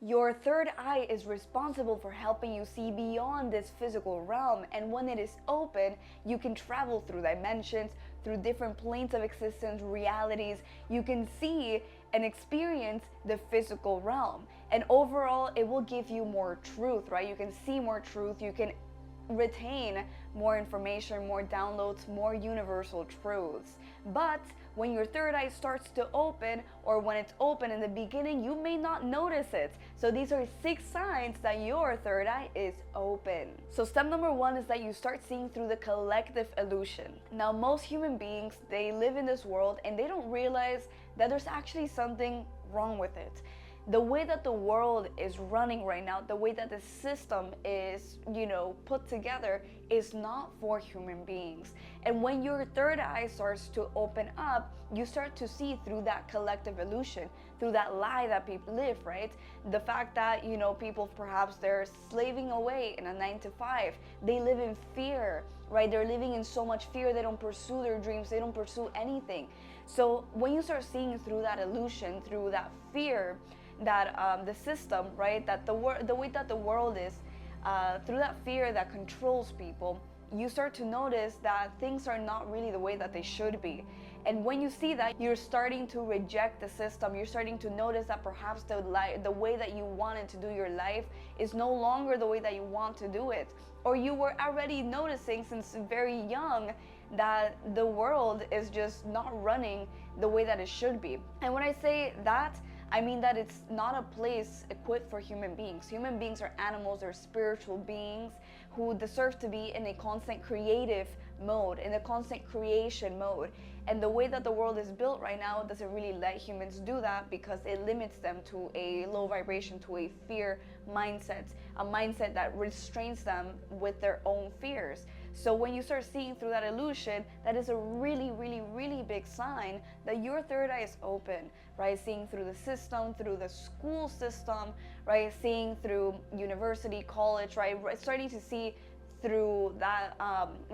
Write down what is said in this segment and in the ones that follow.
Your third eye is responsible for helping you see beyond this physical realm, and when it is open, you can travel through dimensions, through different planes of existence, realities. You can see and experience the physical realm, and overall, it will give you more truth, right? You can see more truth, you can retain more information, more downloads, more universal truths. But when your third eye starts to open, or when it's open in the beginning, you may not notice it. So these are 6 signs that your third eye is open. So step number 1 is that you start seeing through the collective illusion. Now, most human beings, they live in this world and they don't realize that there's actually something wrong with it. The way that the world is running right now, the way that the system is, put together, is not for human beings. And when your third eye starts to open up, you start to see through that collective illusion, through that lie that people live, right? The fact that, people perhaps they're slaving away in a 9 to 5. They live in fear, right? They're living in so much fear, they don't pursue their dreams, they don't pursue anything. So when you start seeing through that illusion, through that fear, that the system, right, that the way that the world is, through that fear that controls people, you start to notice that things are not really the way that they should be. And when you see that, you're starting to reject the system. You're starting to notice that perhaps the way that you wanted to do your life is no longer the way that you want to do it. Or you were already noticing since very young that the world is just not running the way that it should be. And when I say that, I mean that it's not a place equipped for human beings. Human beings are animals, they're spiritual beings who deserve to be in a constant creative mode, in a constant creation mode. And the way that the world is built right now doesn't really let humans do that, because it limits them to a low vibration, to a fear mindset, a mindset that restrains them with their own fears. So when you start seeing through that illusion, that is a really, really, really big sign that your third eye is open, right? Seeing through the system, through the school system, right? Seeing through university, college, right? Starting to see through that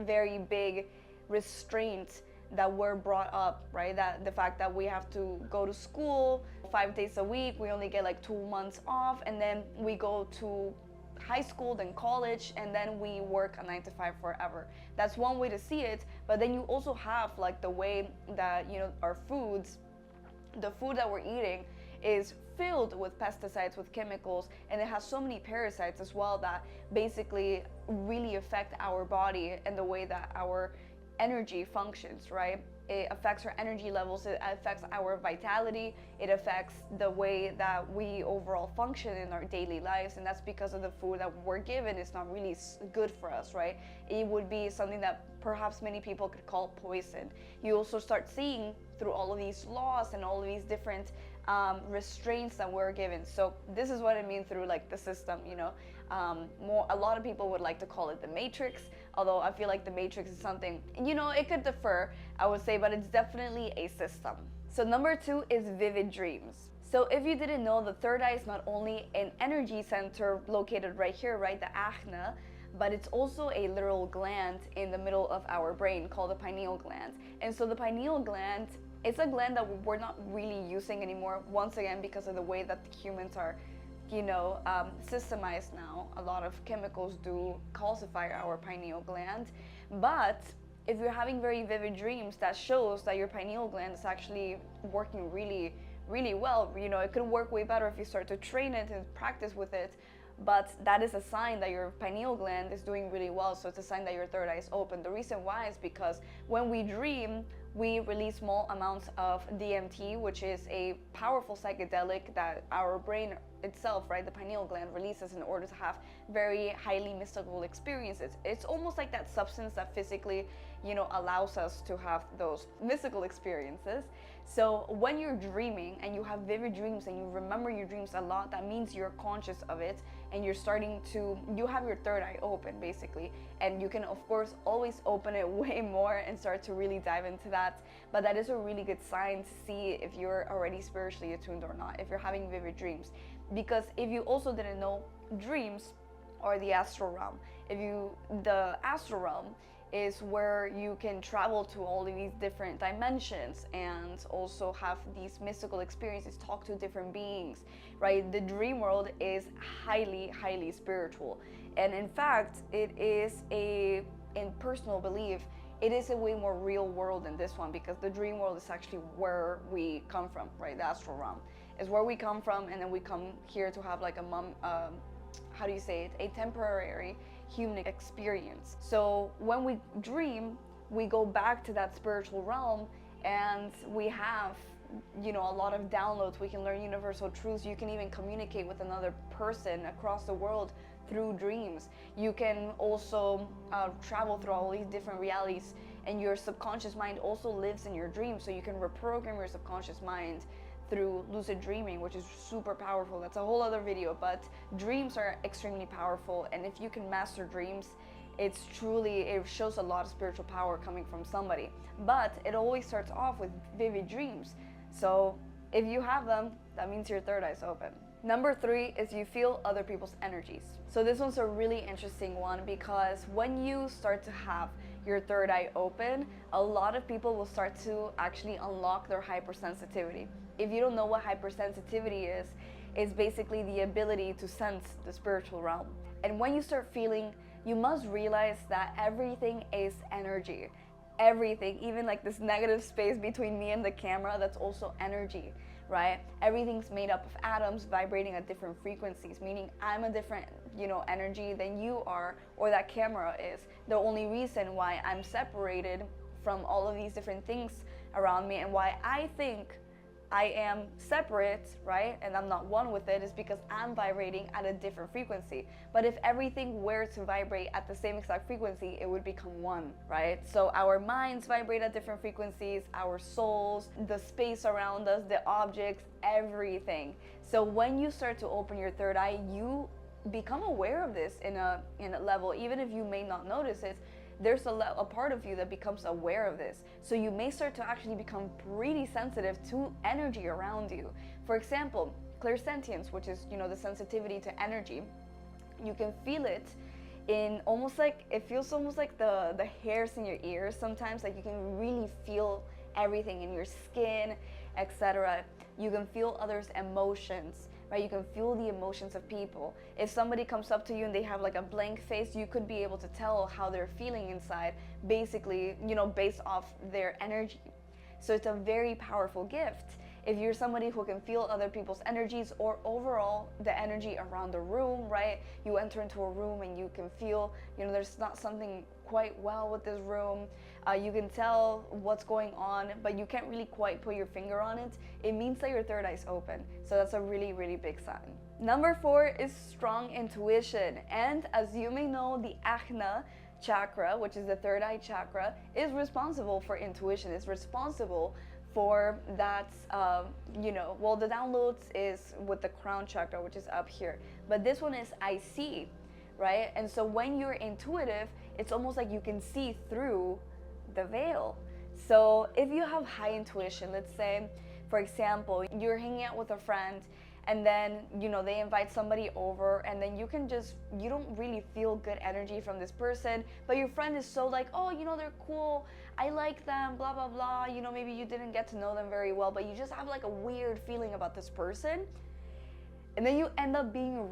very big restraint that we're brought up, right? That the fact that we have to go to school 5 days a week, we only get like 2 months off, and then we go to high school, then college, and then we work a 9 to 5 forever. That's one way to see it. But then you also have like the way that, our foods, the food that we're eating is filled with pesticides, with chemicals, and it has so many parasites as well that basically really affect our body and the way that our energy functions, right? It affects our energy levels, it affects our vitality, it affects the way that we overall function in our daily lives, and that's because of the food that we're given is not really good for us, right? It would be something that perhaps many people could call poison. You also start seeing through all of these laws and all of these different restraints that we're given. So this is what I mean through like the system, a lot of people would like to call it the matrix, although I feel like the matrix is something, it could differ, I would say, but it's definitely a system. So number 2 is vivid dreams. So if you didn't know, the third eye is not only an energy center located right here, right, the ajna, but it's also a literal gland in the middle of our brain called the pineal gland. And so the pineal gland, it's a gland that we're not really using anymore, once again, because of the way that the humans are, systemized now. A lot of chemicals do calcify our pineal gland. But if you're having very vivid dreams, that shows that your pineal gland is actually working really, really well. It could work way better if you start to train it and practice with it. But that is a sign that your pineal gland is doing really well. So it's a sign that your third eye is open. The reason why is because when we dream, we release small amounts of DMT, which is a powerful psychedelic that our brain itself, right, the pineal gland, releases in order to have very highly mystical experiences. It's almost like that substance that physically, allows us to have those mystical experiences. So when you're dreaming and you have vivid dreams and you remember your dreams a lot, that means you're conscious of it and you have your third eye open basically. And you can of course always open it way more and start to really dive into that. But that is a really good sign to see if you're already spiritually attuned or not, if you're having vivid dreams. Because if you also didn't know, dreams are the astral realm. The astral realm is where you can travel to all of these different dimensions and also have these mystical experiences, talk to different beings, right? The dream world is highly, highly spiritual. And in fact, it is in personal belief, it is a way more real world than this one, because the dream world is actually where we come from, right? The astral realm is where we come from, and then we come here to have like how do you say it, a temporary human experience. So when we dream, we go back to that spiritual realm, and we have, you know, a lot of downloads. We can learn universal truths. You can even communicate with another person across the world through dreams. You can also travel through all these different realities, and your subconscious mind also lives in your dreams, so you can reprogram your subconscious mind through lucid dreaming, which is super powerful. That's a whole other video, but dreams are extremely powerful, and if you can master dreams, it shows a lot of spiritual power coming from somebody. But it always starts off with vivid dreams. So if you have them, that means your third eye's open. Number 3 is you feel other people's energies. So this one's a really interesting one, because when you start to have your third eye open, a lot of people will start to actually unlock their hypersensitivity. If you don't know what hypersensitivity is, it's basically the ability to sense the spiritual realm. And when you start feeling, you must realize that everything is energy. Everything, even like this negative space between me and the camera, that's also energy, right? Everything's made up of atoms vibrating at different frequencies, meaning I'm a different, you know, energy than you are, or that camera is. The only reason why I'm separated from all of these different things around me, and why I think I am separate, right, and I'm not one with it, is because I'm vibrating at a different frequency. But if everything were to vibrate at the same exact frequency, it would become one, right? So our minds vibrate at different frequencies, our souls, the space around us, the objects, everything. So when you start to open your third eye, you become aware of this in a level, even if you may not notice it. There's a part of you that becomes aware of this. So you may start to actually become pretty sensitive to energy around you. For example, clairsentience, which is, you know, the sensitivity to energy. You can feel it in almost like, it feels almost like the hairs in your ears sometimes, like you can really feel everything in your skin, etc. You can feel others' emotions, right? You can feel the emotions of people. If somebody comes up to you and they have like a blank face, you could be able to tell how they're feeling inside, basically, you know, based off their energy. So it's a very powerful gift. If you're somebody who can feel other people's energies, or overall the energy around the room, right? You enter into a room and you can feel, you know, there's not something quite well with this room. You can tell what's going on, but you can't really quite put your finger on it. It means that your third eye's open. So that's a really, really big sign. Number 4 is strong intuition. And as you may know, the Ajna chakra, which is the third eye chakra, is responsible for intuition. It's responsible for that, you know, well, the downloads is with the crown chakra, which is up here. But this one is I see, right? And so when you're intuitive, it's almost like you can see through the veil. So if you have high intuition, let's say, for example, you're hanging out with a friend, and then, you know, they invite somebody over, and then you don't really feel good energy from this person, but your friend is so like, oh, you know, they're cool, I like them, blah, blah, blah, you know, maybe you didn't get to know them very well, but you just have like a weird feeling about this person, and then you end up being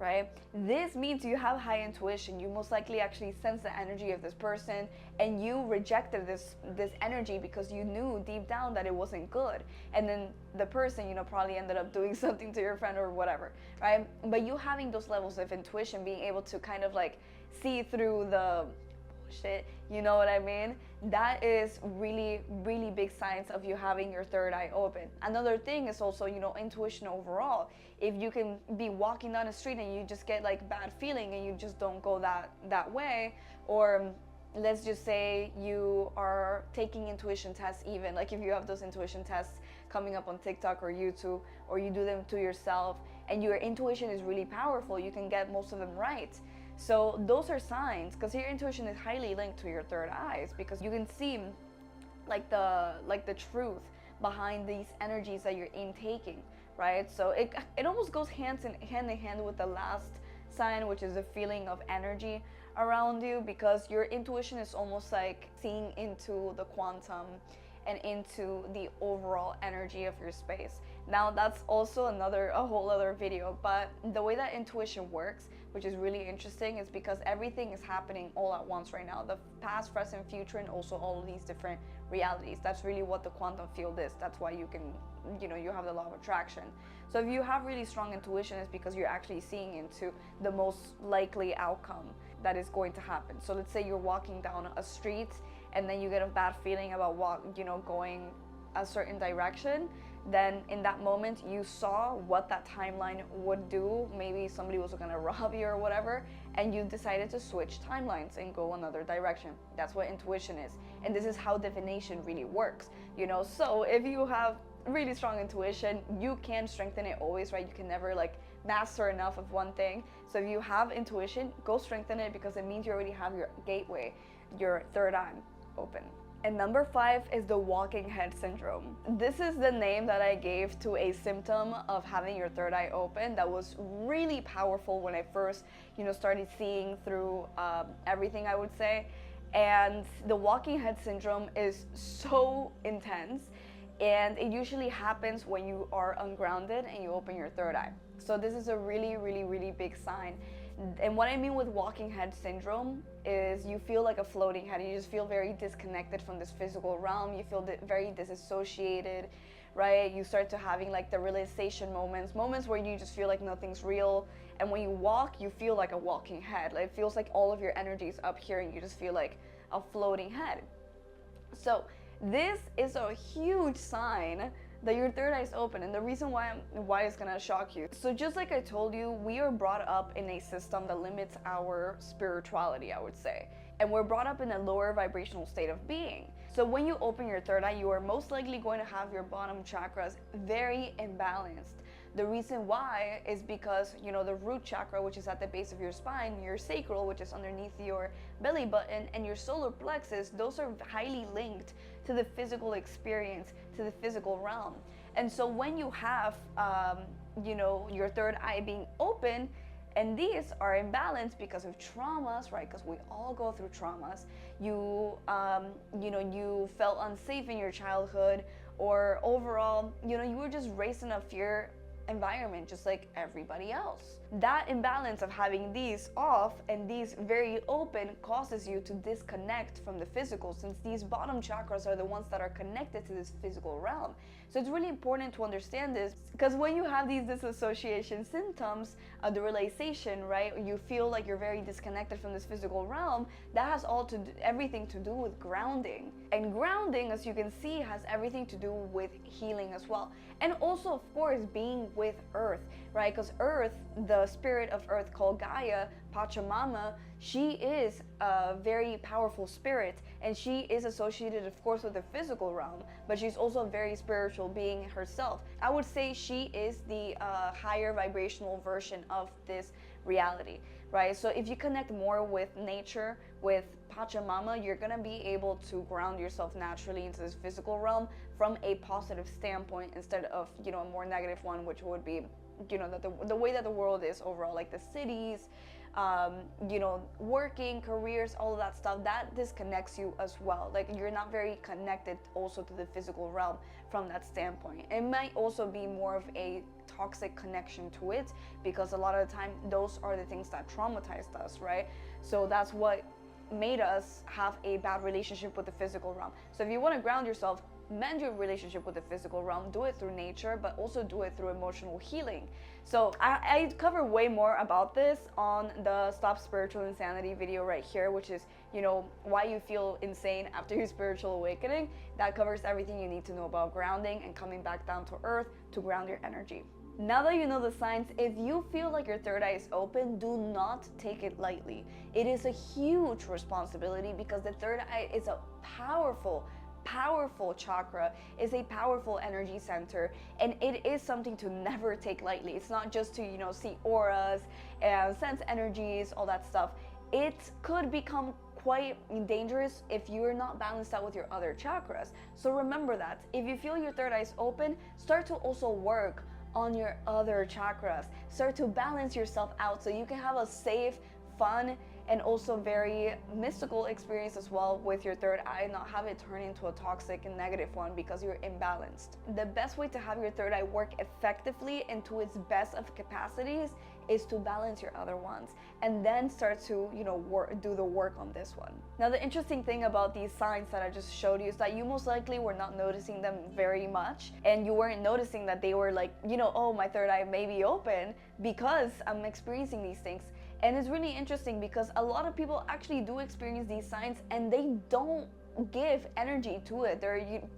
right? This means you have high intuition. You most likely actually sense the energy of this person, and you rejected this energy because you knew deep down that it wasn't good. And then the person, you know, probably ended up doing something to your friend or whatever, right? But you having those levels of intuition, being able to kind of like see through the bullshit, you know what I mean? That is really, really big signs of you having your third eye open. Another thing is also, you know, intuition overall. If you can be walking down the street and you just get like bad feeling and you just don't go that way, or let's just say you are taking intuition tests, even like if you have those intuition tests coming up on TikTok or YouTube, or you do them to yourself and your intuition is really powerful, you can get most of them right. So those are signs, because your intuition is highly linked to your third eyes, because you can see like the truth behind these energies that you're intaking, right? So it almost goes hand in hand with the last sign, which is the feeling of energy around you, because your intuition is almost like seeing into the quantum and into the overall energy of your space. Now that's also a whole other video, but the way that intuition works, which is really interesting, is because everything is happening all at once right now. The past, present, future, and also all of these different realities. That's really what the quantum field is. That's why you can, you have the law of attraction. So if you have really strong intuition, it's because you're actually seeing into the most likely outcome that is going to happen. So let's say you're walking down a street and then you get a bad feeling about going a certain direction. Then in that moment you saw what that timeline would do. Maybe somebody was gonna rob you or whatever, and you decided to switch timelines and go another direction. That's what intuition is, and this is how divination really works. So if you have really strong intuition, you can strengthen it always, right? You can never master enough of one thing. So if you have intuition, go strengthen it, because it means you already have your gateway, your third eye open. And number 5 is the walking head syndrome. This is the name that I gave to a symptom of having your third eye open that was really powerful when I first, started seeing through everything, I would say. And the walking head syndrome is so intense, and it usually happens when you are ungrounded and you open your third eye. So this is a really, really, really big sign. And what I mean with walking head syndrome is you feel like a floating head. You just feel very disconnected from this physical realm. You feel very disassociated, right? You start to having the realization moments where you just feel like nothing's real. And when you walk, you feel like a walking head. It feels like all of your energy is up here and you just feel like a floating head. So this is a huge sign that your third eye is open, and the reason why it's gonna shock you. So just like I told you, we are brought up in a system that limits our spirituality, I would say. And we're brought up in a lower vibrational state of being. So when you open your third eye, you are most likely going to have your bottom chakras very imbalanced. The reason why is because, the root chakra, which is at the base of your spine, your sacral, which is underneath your belly button, and your solar plexus, those are highly linked to the physical experience, to the physical realm. And so when you have, your third eye being open, and these are imbalanced because of traumas, right? Because we all go through traumas. You felt unsafe in your childhood, or overall, you were just raised in a fear environment just like everybody else. That imbalance of having these off and these very open causes you to disconnect from the physical, since these bottom chakras are the ones that are connected to this physical realm. So it's really important to understand this, because when you have these disassociation symptoms, the realization, right, you feel like you're very disconnected from this physical realm, that has everything to do with grounding. And grounding, as you can see, has everything to do with healing as well. And also, of course, being with Earth, right? Because Earth, the spirit of Earth called Gaia, Pachamama, she is a very powerful spirit, and she is associated, of course, with the physical realm, but she's also a very spiritual being herself. I would say she is the higher vibrational version of this reality, right? So if you connect more with nature, with Pachamama, you're gonna be able to ground yourself naturally into this physical realm from a positive standpoint, instead of, a more negative one, which would be, the way that the world is overall, like the cities, working, careers, all of that stuff, that disconnects you as well. Like, you're not very connected also to the physical realm from that standpoint. It might also be more of a toxic connection to it, because a lot of the time those are the things that traumatized us, right? So that's what made us have a bad relationship with the physical realm. So if you want to ground yourself, mend your relationship with the physical realm, do it through nature, but also do it through emotional healing. So I cover way more about this on the Stop Spiritual Insanity video right here, which is, why you feel insane after your spiritual awakening. That covers everything you need to know about grounding and coming back down to earth to ground your energy. Now that you know the signs, if you feel like your third eye is open, do not take it lightly. It is a huge responsibility, because the third eye is a powerful chakra, is a powerful energy center, and it is something to never take lightly. It's not just to see auras and sense energies, all that stuff. It could become quite dangerous if you're not balanced out with your other chakras. So remember that if you feel your third eye is open, start to also work on your other chakras. Start to balance yourself out so you can have a safe, fun and also very mystical experience as well with your third eye, not have it turn into a toxic and negative one because you're imbalanced. The best way to have your third eye work effectively and to its best of capacities is to balance your other ones and then start to, do the work on this one. Now, the interesting thing about these signs that I just showed you is that you most likely were not noticing them very much, and you weren't noticing that they were like, oh, my third eye may be open because I'm experiencing these things. And it's really interesting because a lot of people actually do experience these signs and they don't give energy to it.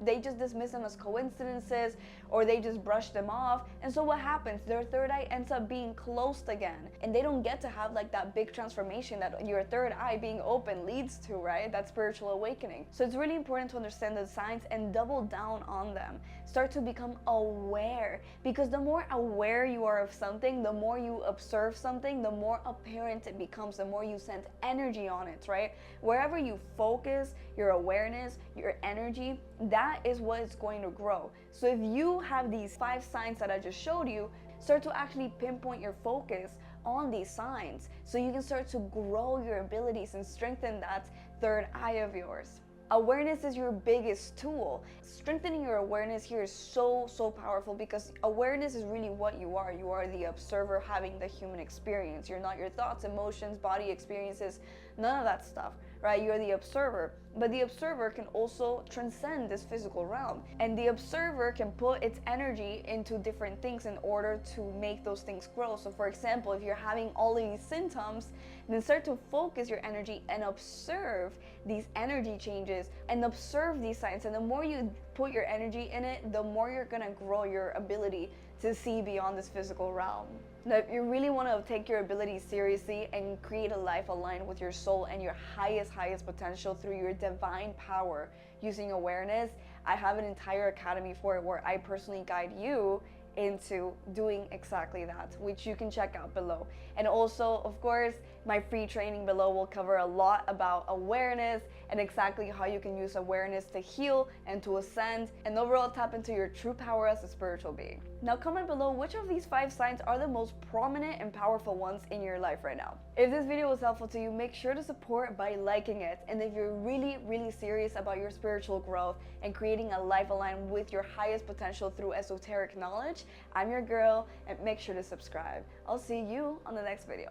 They just dismiss them as coincidences, or they just brush them off. And so what happens? Their third eye ends up being closed again, and they don't get to have like that big transformation that your third eye being open leads to, right? That spiritual awakening. So it's really important to understand the signs and double down on them. Start to become aware, because the more aware you are of something, the more you observe something, the more apparent it becomes, the more you send energy on it, right? Wherever you focus your awareness, your energy, that is what is going to grow. So if you have these 5 signs that I just showed you, start to actually pinpoint your focus on these signs so you can start to grow your abilities and strengthen that third eye of yours. Awareness is your biggest tool. Strengthening your awareness here is so powerful, because awareness is really what you are. You are the observer having the human experience. You're not your thoughts, emotions, body experiences, none of that stuff, right? You're the observer. But the observer can also transcend this physical realm, and the observer can put its energy into different things in order to make those things grow. So for example, if you're having all of these symptoms, then start to focus your energy and observe these energy changes and observe these signs. And the more you put your energy in it, the more you're gonna grow your ability to see beyond this physical realm. Now, if you really want to take your abilities seriously and create a life aligned with your soul and your highest potential through your divine power using awareness, I have an entire academy for it where I personally guide you into doing exactly that, which you can check out below. And also, of course, my free training below will cover a lot about awareness and exactly how you can use awareness to heal and to ascend and overall tap into your true power as a spiritual being. Now comment below which of these 5 signs are the most prominent and powerful ones in your life right now. If this video was helpful to you, make sure to support by liking it. And if you're really serious about your spiritual growth and creating a life aligned with your highest potential through esoteric knowledge, I'm your girl, and make sure to subscribe. I'll see you on the next video.